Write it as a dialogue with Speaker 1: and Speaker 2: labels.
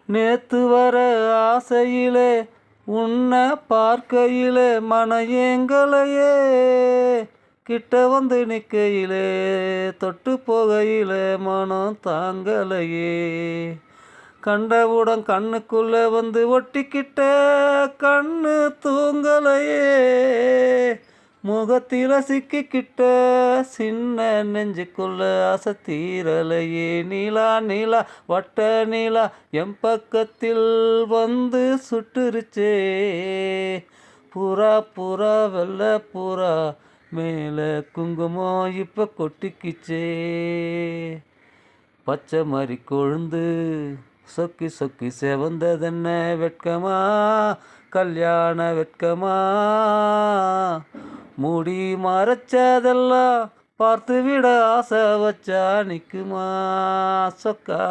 Speaker 1: நேத்து வர ஆசையிலே உன்னை பார்க்கையிலே மன ஏங்கலையே, கிட்ட வந்து நிற்கையிலே தொட்டு போகையிலே மனம் தாங்கலையே, கண்டவுடன் கண்ணுக்குள்ள வந்து ஒட்டிக்கிட்ட கண்ணு தூங்கலையே, முகத்தில சிக்கிக்கிட்ட சின்ன நெஞ்சுக்குள்ள ஆசை தீரலையே, நீலா நீலா வட்ட நீலா என் பக்கத்தில் வந்து சுட்டுருச்சே, புறா புறா வெள்ளை புறா மேலே குங்குமம் இப்போ கொட்டிக்கிச்சே, பச்சை மாதிரி கொழுந்து சொக்கி சொக்கி செவந்ததென்ன வெட்கமா, கல்யாண வெட்கமா, மூடி மறைச்சதெல்லாம் பார்த்து விட ஆசை வச்சா நிற்குமா சொக்கா.